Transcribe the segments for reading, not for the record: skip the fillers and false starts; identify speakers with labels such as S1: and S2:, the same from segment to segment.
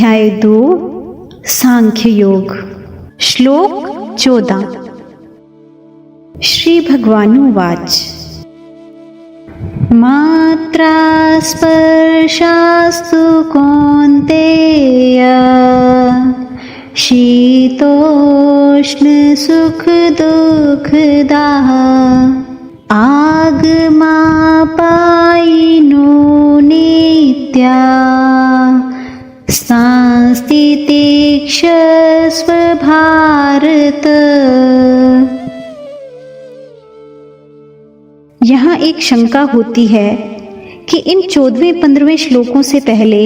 S1: अध्याय 2 सांख्य योग। श्लोक 14। श्री भगवानुवाच मात्रा स्पर्शास्तु कौन्तेय शीतोष्ण सुख दुःखदाः आगमापायिनो नित्या सांस्थितिक्षस्व भारत। यहाँ एक शंका होती है कि इन 14वें-15वें श्लोकों से पहले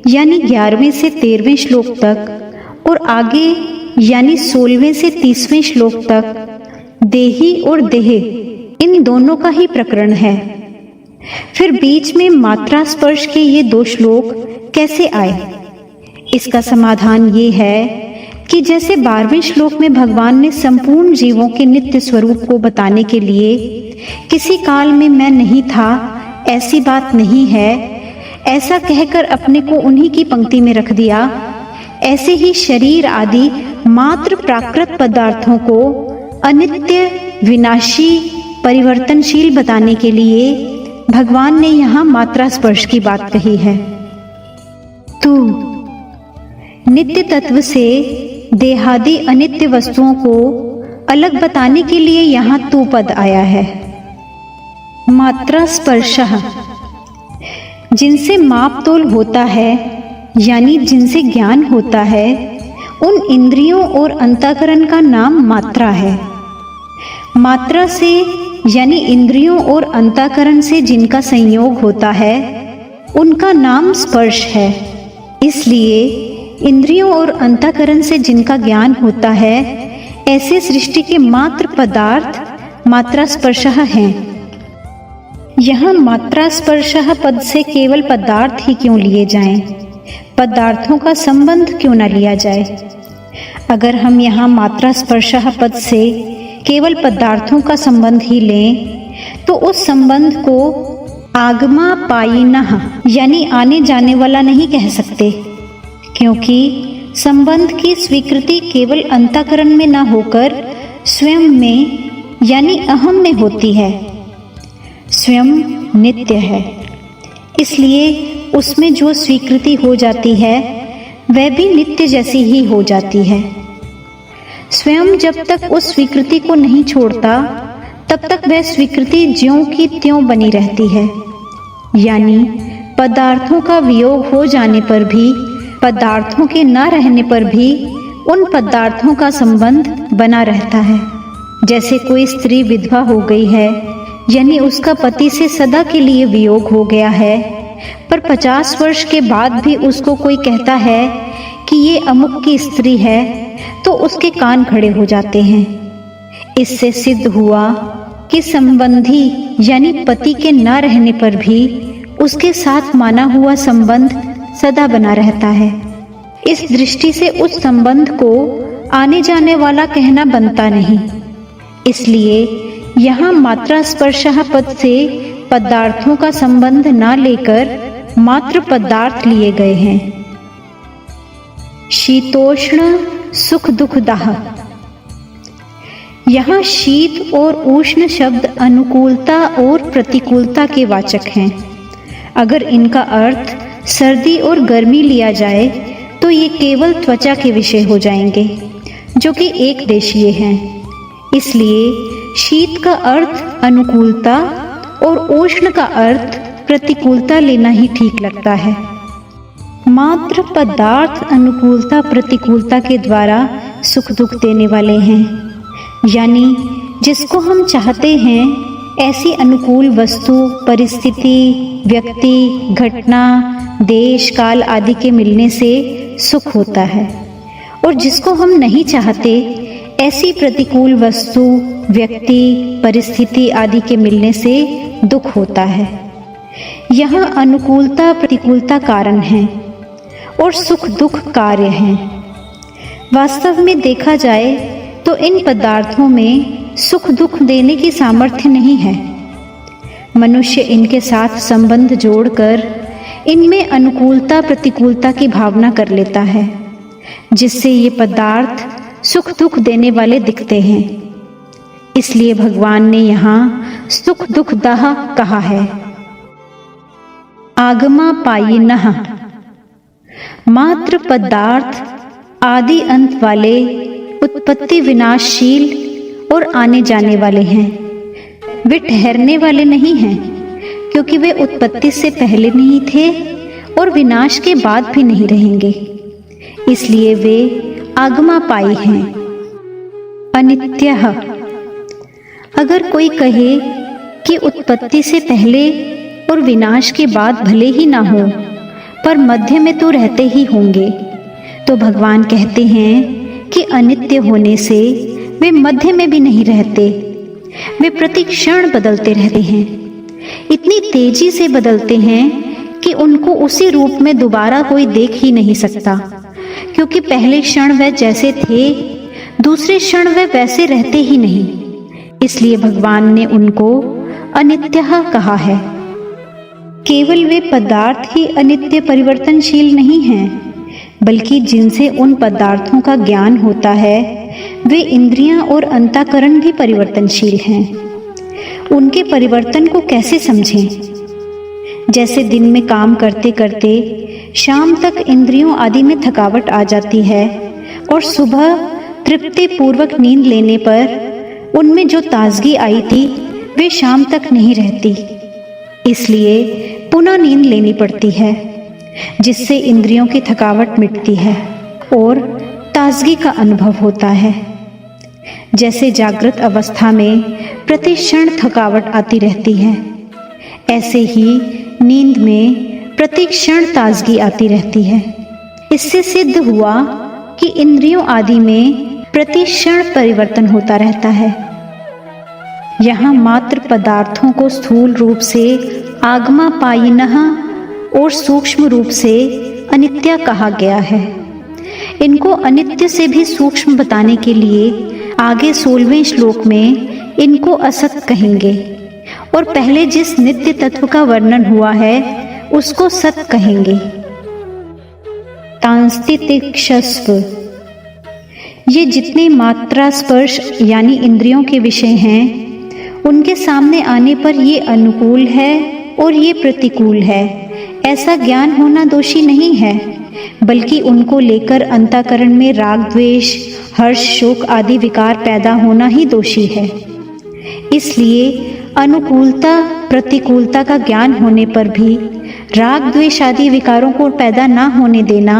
S1: यानी 11वें से 13वें श्लोक तक और आगे यानी 16वें से 30वें श्लोक तक देही और देह इन दोनों का ही प्रकरण है, फिर बीच में मात्रा स्पर्श के ये 2 श्लोक कैसे आए? इसका समाधान ये है कि जैसे 12वें श्लोक में भगवान ने संपूर्ण जीवों के नित्य स्वरूप को बताने के लिए किसी काल में मैं नहीं था, ऐसी बात नहीं है, ऐसा कहकर अपने को उन्हीं की पंक्ति में रख दिया, ऐसे ही शरीर आदि मात्र प्राकृत पदार्थों को अनित्य, विनाशी, परिवर्तनशील बताने के लिए भगवान ने यहाँ मात्रा स्पर्श की बात कही है। तू नित्य तत्व से देहादि अनित्य वस्तुओं को अलग बताने के लिए यहाँ तू पद आया है। मात्रा स्पर्शः जिनसे माप तोल होता है यानी जिनसे ज्ञान होता है, उन इंद्रियों और अंतःकरण का नाम मात्रा है। मात्रा से यानी इंद्रियों और अंतःकरण से जिनका संयोग होता है उनका नाम स्पर्श है। इसलिए इंद्रियों और अंतःकरण से जिनका ज्ञान होता है ऐसे सृष्टि के मात्र पदार्थ मात्रा स्पर्शः हैं। यहाँ मात्रा स्पर्शः पद से केवल पदार्थ ही क्यों लिए जाएं? पदार्थों का संबंध क्यों न लिया जाए? अगर हम यहाँ मात्रा स्पर्शः पद से केवल पदार्थों का संबंध ही लें तो उस संबंध को आगमापायिनः यानी आने जाने वाला नहीं कह सकते, क्योंकि संबंध की स्वीकृति केवल अंतःकरण में न होकर स्वयं में यानी अहम में होती है। स्वयं नित्य है, इसलिए उसमें जो स्वीकृति हो जाती है वह भी नित्य जैसी ही हो जाती है। स्वयं जब तक उस स्वीकृति को नहीं छोड़ता तब तक वह स्वीकृति ज्यों की त्यों बनी रहती है, यानी पदार्थों का वियोग हो जाने पर भी, पदार्थों के न रहने पर भी उन पदार्थों का संबंध बना रहता है। जैसे कोई स्त्री विधवा हो गई है यानी उसका पति से सदा के लिए वियोग हो गया है, पर 50 वर्ष के बाद भी उसको कोई कहता है कि ये अमुक की स्त्री है तो उसके कान खड़े हो जाते हैं। इससे सिद्ध हुआ कि संबंधी यानी पति के न रहने पर भी उसके साथ माना हुआ संबंध सदा बना रहता है। इस दृष्टि से उस संबंध को आने जाने वाला कहना बनता नहीं। इसलिए यहाँ मात्रा स्पर्शः पद से पदार्थों का संबंध न लेकर मात्र पदार्थ लिए गए हैं। शीतोष्ण सुख दुःखदाः यहाँ शीत और उष्ण शब्द अनुकूलता और प्रतिकूलता के वाचक हैं। अगर इनका अर्थ सर्दी और गर्मी लिया जाए तो ये केवल त्वचा के विषय हो जाएंगे, जो कि एक देशीय हैं। इसलिए शीत का अर्थ अनुकूलता और उष्ण का अर्थ प्रतिकूलता लेना ही ठीक लगता है। मात्र पदार्थ अनुकूलता प्रतिकूलता के द्वारा सुख दुख देने वाले हैं, यानी जिसको हम चाहते हैं ऐसी अनुकूल वस्तु, परिस्थिति, व्यक्ति, घटना, देश, काल आदि के मिलने से सुख होता है, और जिसको हम नहीं चाहते ऐसी प्रतिकूल वस्तु, व्यक्ति, परिस्थिति आदि के मिलने से दुख होता है। यहाँ अनुकूलता प्रतिकूलता कारण है और सुख दुख कार्य हैं। वास्तव में देखा जाए तो इन पदार्थों में सुख दुख देने की सामर्थ्य नहीं है। मनुष्य इनके साथ संबंध जोड़कर इनमें अनुकूलता प्रतिकूलता की भावना कर लेता है, जिससे ये पदार्थ सुख दुख देने वाले दिखते हैं। इसलिए भगवान ने यहाँ सुख दुख दाह कहा है। आगमा पायिनः, मात्र पदार्थ आदि अंत वाले, उत्पत्ति विनाशशील और आने जाने वाले हैं। वे ठहरने वाले नहीं हैं, क्योंकि वे उत्पत्ति से पहले नहीं थे और विनाश के बाद भी नहीं रहेंगे। इसलिए वे आगमापाई हैं। अनित्यः, अगर कोई कहे कि उत्पत्ति से पहले और विनाश के बाद भले ही ना हो, पर मध्य में तो रहते ही होंगे, तो भगवान कहते हैं कि अनित्य होने से वे मध्य में भी नहीं रहते। वे प्रति क्षण बदलते रहते हैं, इतनी तेजी से बदलते हैं कि उनको उसी रूप में दोबारा कोई देख ही नहीं सकता, क्योंकि पहले क्षण वे जैसे थे, दूसरे क्षण वे वैसे रहते ही नहीं। इसलिए भगवान ने उनको अनित्यः कहा है। केवल वे पदार्थ ही अनित्य परिवर्तनशील नहीं हैं, बल्कि जिनसे उन पदार्थों का ज्ञान होता है, वे इंद्रियां और अंतःकरण भी परिवर्तनशील हैं। उनके परिवर्तन को कैसे समझें? जैसे दिन में काम करते करते शाम तक इंद्रियों आदि में थकावट आ जाती है और सुबह तृप्ति पूर्वक नींद लेने पर उनमें जो ताजगी आई थी वे शाम तक नहीं रहती। इसलिए पुनः नींद लेनी पड़ती है, जिससे इंद्रियों की थकावट मिटती है और ताजगी का अनुभव होता है। जैसे जागृत अवस्था में प्रति क्षण थकावट आती रहती है, ऐसे ही नींद में प्रति क्षण ताजगी आती रहती है। इससे सिद्ध हुआ कि इंद्रियों आदि में प्रति क्षण परिवर्तन होता रहता है। यहाँ मात्र पदार्थों को स्थूल रूप से आगमापायिनः और सूक्ष्म रूप से अनित्य कहा गया है। इनको अनित्य से भी सूक्ष्म बताने के लिए आगे 16वें श्लोक में इनको असत कहेंगे, और पहले जिस नित्य तत्व का वर्णन हुआ है उसको सत कहेंगे। तांस्तितिक्षस्व, ये जितने मात्रा स्पर्श यानी इंद्रियों के विषय हैं, उनके सामने आने पर ये अनुकूल है और ये प्रतिकूल है, ऐसा ज्ञान होना दोषी नहीं है, बल्कि उनको लेकर अंतःकरण में राग द्वेष हर्ष शोक आदि विकार पैदा होना ही दोषी है। इसलिए अनुकूलता प्रतिकूलता का ज्ञान होने पर भी राग द्वेष आदि विकारों को पैदा ना होने देना,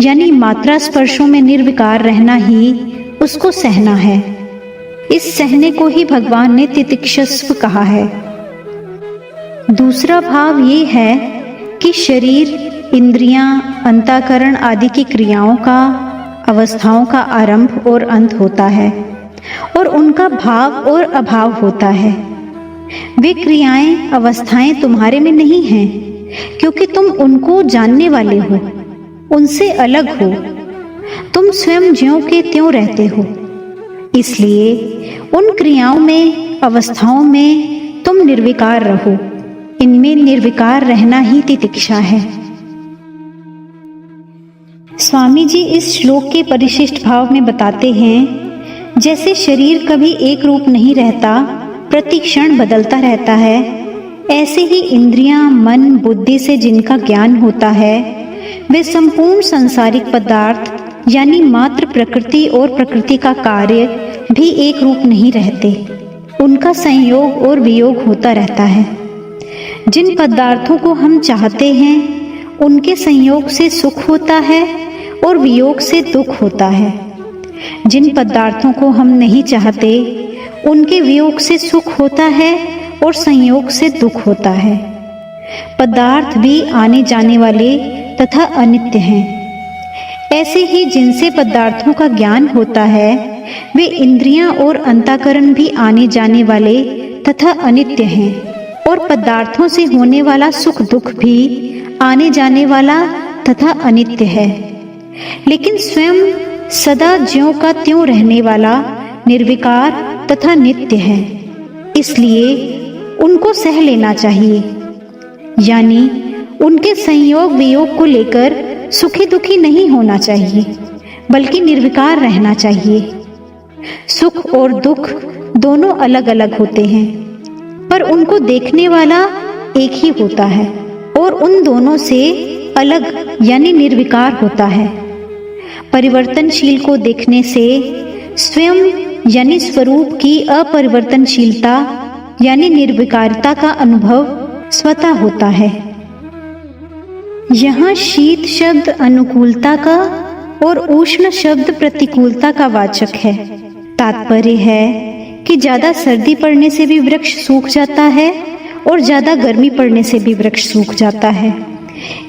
S1: यानी मात्रा स्पर्शों में निर्विकार रहना ही उसको सहना है। इस सहने को ही भगवान ने तितिक्षस्व कहा है। दूसरा भाव ये है कि शरीर, इंद्रियां, अंतःकरण आदि की क्रियाओं का, अवस्थाओं का आरंभ और अंत होता है और उनका भाव और अभाव होता है। वे क्रियाएं, अवस्थाएं तुम्हारे में नहीं हैं, क्योंकि तुम उनको जानने वाले हो, उनसे अलग हो। तुम स्वयं ज्यों के त्यों रहते हो। इसलिए उन क्रियाओं में, अवस्थाओं में तुम निर्विकार रहो। इनमें निर्विकार रहना ही तितिक्षा है। स्वामी जी इस श्लोक के परिशिष्ट भाव में बताते हैं, जैसे शरीर कभी एक रूप नहीं रहता, प्रति क्षण बदलता रहता है, ऐसे ही इंद्रियां, मन, बुद्धि से जिनका ज्ञान होता है, वे संपूर्ण सांसारिक पदार्थ यानी मात्र प्रकृति और प्रकृति का कार्य भी एक रूप नहीं रहते। उनका संयोग और वियोग होता रहता है। जिन पदार्थों को हम चाहते हैं, उनके संयोग से सुख होता है और वियोग से दुख होता है। जिन पदार्थों को हम नहीं चाहते, उनके वियोग से सुख होता है और संयोग से दुख होता है। पदार्थ भी आने जाने वाले तथा अनित्य हैं। ऐसे ही जिनसे पदार्थों का ज्ञान होता है, वे इंद्रियां और अंतःकरण भी आने जाने वाले तथा अनित्य हैं, और पदार्थों से होने वाला सुख दुख भी आने जाने वाला तथा अनित्य है। लेकिन स्वयं सदा ज्यों का त्यों रहने वाला निर्विकार तथा नित्य है। इसलिए उनको सह लेना चाहिए, यानी उनके संयोग वियोग को लेकर सुखी दुखी नहीं होना चाहिए, बल्कि निर्विकार रहना चाहिए। सुख और दुख दोनों अलग अलग होते हैं, पर उनको देखने वाला एक ही होता है और उन दोनों से अलग यानी निर्विकार होता है। परिवर्तनशील को देखने से स्वयं यानी स्वरूप की अपरिवर्तनशीलता यानी निर्विकारता का अनुभव स्वतः होता है। यहाँ शीत शब्द अनुकूलता का और उष्ण शब्द प्रतिकूलता का वाचक है। तात्पर्य है कि ज्यादा सर्दी पड़ने से भी वृक्ष सूख जाता है और ज्यादा गर्मी पड़ने से भी वृक्ष सूख जाता है।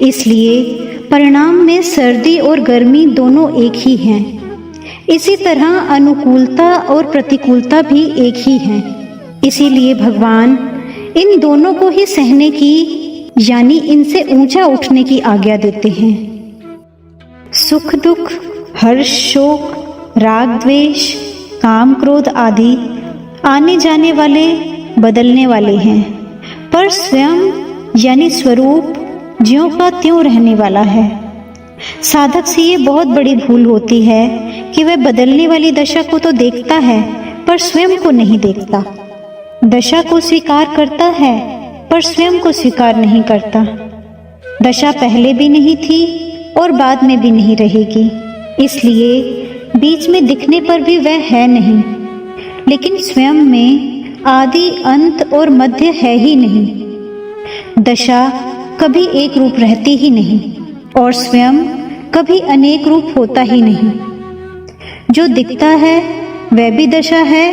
S1: इसलिए परिणाम में सर्दी और गर्मी दोनों एक ही हैं। इसी तरह अनुकूलता और प्रतिकूलता भी एक ही हैं। इसीलिए भगवान इन दोनों को ही सहने की यानी इनसे ऊंचा उठने की आज्ञा देते हैं। सुख दुख, हर्ष शोक, राग द्वेष, काम क्रोध आदि आने जाने वाले बदलने वाले हैं, पर स्वयं यानी स्वरूप ज्यों का त्यों रहने वाला है। साधक से ये बहुत बड़ी भूल होती है कि वह बदलने वाली दशा को तो देखता है पर स्वयं को नहीं देखता, दशा को स्वीकार करता है पर स्वयं को स्वीकार नहीं करता। दशा पहले भी नहीं थी और बाद में भी नहीं रहेगी, इसलिए बीच में दिखने पर भी वह है नहीं, लेकिन स्वयं में आदि अंत और मध्य है ही नहीं। दशा कभी एक रूप रहती ही नहीं और स्वयं कभी अनेक रूप होता ही नहीं। जो दिखता है वह भी दशा है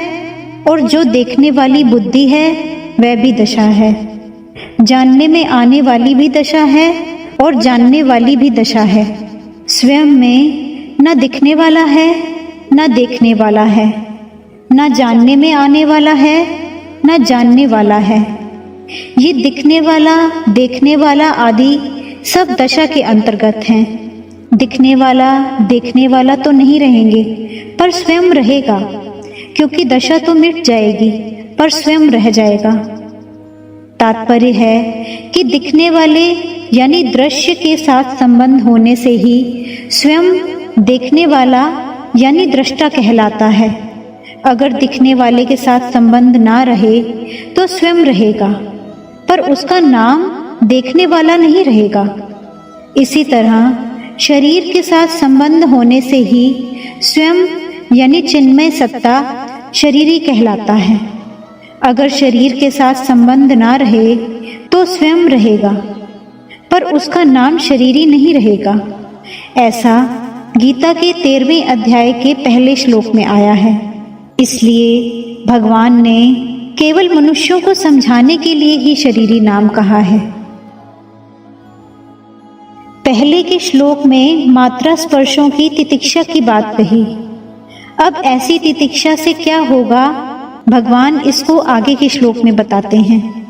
S1: और जो देखने वाली बुद्धि है वह भी दशा है। जानने में आने वाली भी दशा है और जानने वाली भी दशा है। स्वयं में न दिखने वाला है न देखने वाला है, न जानने में आने वाला है न जानने वाला है। ये दिखने वाला देखने वाला आदि सब दशा के अंतर्गत हैं। दिखने वाला देखने वाला तो नहीं रहेंगे पर स्वयं रहेगा, क्योंकि दशा तो मिट जाएगी पर स्वयं रह जाएगा। तात्पर्य है कि दिखने वाले यानी दृश्य के साथ संबंध होने से ही स्वयं देखने वाला यानी दृष्टा कहलाता है। अगर दिखने वाले के साथ संबंध ना रहे तो स्वयं रहेगा, पर उसका नाम देखने वाला नहीं रहेगा। इसी तरह शरीर के साथ संबंध होने से ही स्वयं यानी चिन्मय सत्ता शरीरी कहलाता है। अगर शरीर के साथ संबंध ना रहे तो स्वयं रहेगा, पर उसका नाम शरीरी नहीं रहेगा। ऐसा गीता के 13वें अध्याय के पहले श्लोक में आया है। इसलिए भगवान ने केवल मनुष्यों को समझाने के लिए ही शरीरी नाम कहा है। पहले के श्लोक में मात्रा स्पर्शों की तितिक्षा की बात कही। अब ऐसी तितिक्षा से क्या होगा, भगवान इसको आगे के श्लोक में बताते हैं।